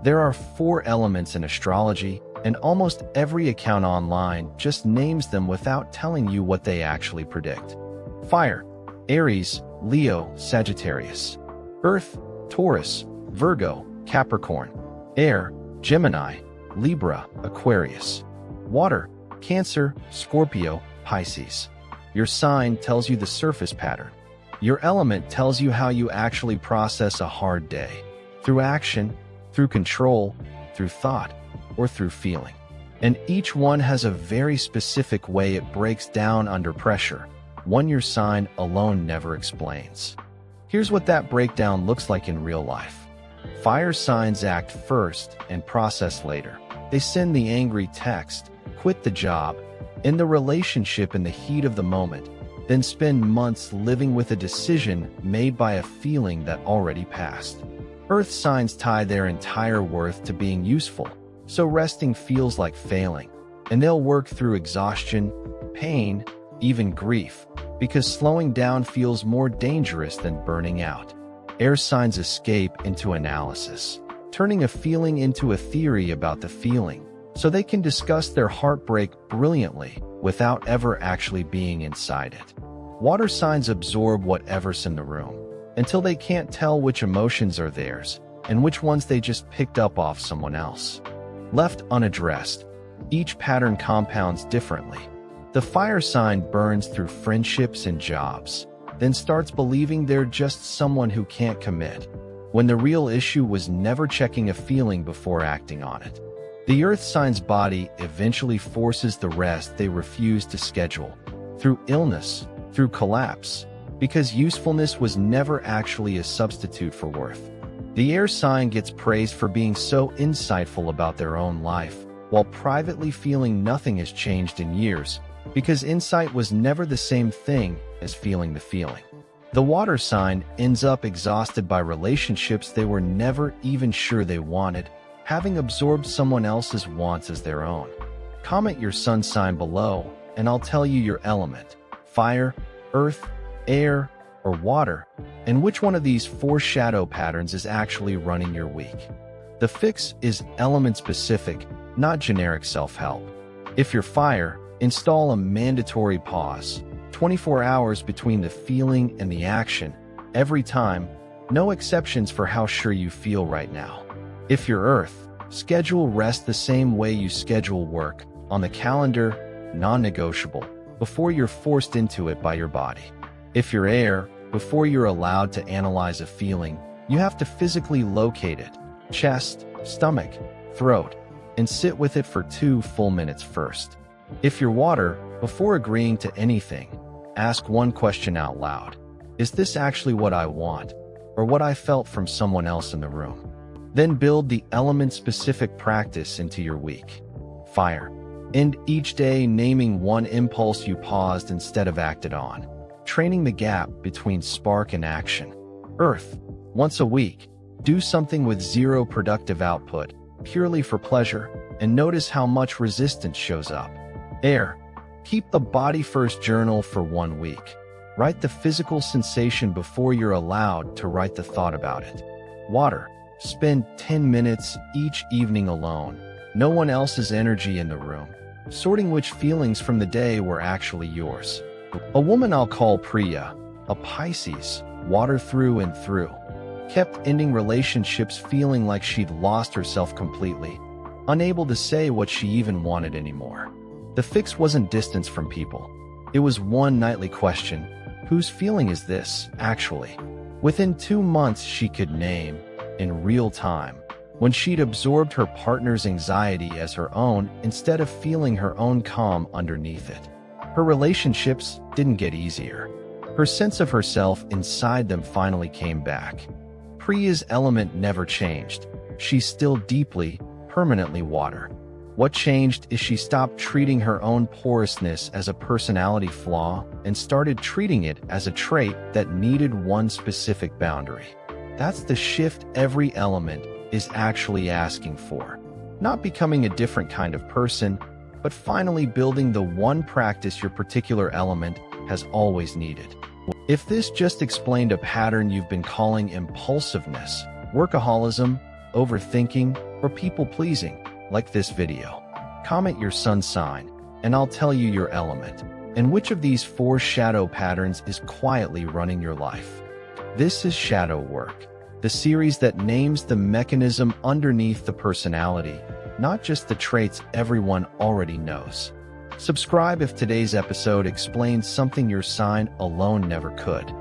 There are 4 elements in astrology, and almost every account online just names them without telling you what they actually predict. Fire: Aries, Leo, Sagittarius. Earth: Taurus, Virgo, Capricorn. Air: Gemini, Libra, Aquarius. Water: Cancer, Scorpio, Pisces. Your sign tells you the surface pattern. Your element tells you how you actually process a hard day. Through action, through control, through thought, or through feeling. And each one has a very specific way it breaks down under pressure, one your sign alone never explains. Here's what that breakdown looks like in real life. Fire signs act first and process later. They send the angry text, quit the job, end the relationship in the heat of the moment, then spend months living with a decision made by a feeling that already passed. Earth signs tie their entire worth to being useful, so resting feels like failing, and they'll work through exhaustion, pain, even grief, because slowing down feels more dangerous than burning out. Air signs escape into analysis, turning a feeling into a theory about the feeling, so they can discuss their heartbreak brilliantly without ever actually being inside it. Water signs absorb whatever's in the room, until they can't tell which emotions are theirs and which ones they just picked up off someone else. Left unaddressed, each pattern compounds differently. The fire sign burns through friendships and jobs, then starts believing they're just someone who can't commit, when the real issue was never checking a feeling before acting on it. The earth sign's body eventually forces the rest they refuse to schedule, through illness, through collapse, because usefulness was never actually a substitute for worth. The air sign gets praised for being so insightful about their own life, while privately feeling nothing has changed in years, because insight was never the same thing as feeling the feeling. The water sign ends up exhausted by relationships they were never even sure they wanted, having absorbed someone else's wants as their own. Comment your sun sign below, and I'll tell you your element: fire, earth, air, or water, and which one of these 4 shadow patterns is actually running your week. The fix is element-specific, not generic self-help. If you're fire, install a mandatory pause, 24 hours between the feeling and the action, every time, no exceptions for how sure you feel right now. If you're earth, schedule rest the same way you schedule work, on the calendar, non-negotiable, before you're forced into it by your body. If you're air, before you're allowed to analyze a feeling, you have to physically locate it, chest, stomach, throat, and sit with it for 2 full minutes first. If you're water, before agreeing to anything, ask one question out loud. Is this actually what I want, or what I felt from someone else in the room? Then build the element-specific practice into your week. Fire. End each day naming one impulse you paused instead of acted on, training the gap between spark and action. Earth. Once a week, do something with 0 productive output, purely for pleasure, and notice how much resistance shows up. Air. Keep the body-first journal for 1 week. Write the physical sensation before you're allowed to write the thought about it. Water. Spend 10 minutes each evening alone, no one else's energy in the room, sorting which feelings from the day were actually yours. A woman I'll call Priya, a Pisces, water through and through, kept ending relationships feeling like she'd lost herself completely, unable to say what she even wanted anymore. The fix wasn't distance from people. It was one nightly question: whose feeling is this, actually? Within 2 months she could name, in real time, when she'd absorbed her partner's anxiety as her own instead of feeling her own calm underneath it. Her relationships didn't get easier. Her sense of herself inside them finally came back. Priya's element never changed. She's still deeply, permanently water. What changed is she stopped treating her own porousness as a personality flaw and started treating it as a trait that needed one specific boundary. That's the shift every element is actually asking for. Not becoming a different kind of person, but finally building the one practice your particular element has always needed. If this just explained a pattern you've been calling impulsiveness, workaholism, overthinking, or people-pleasing, like this video. Comment your sun sign, and I'll tell you your element, and which of these 4 shadow patterns is quietly running your life. This is Shadow Work, the series that names the mechanism underneath the personality, not just the traits everyone already knows. Subscribe if today's episode explains something your sign alone never could.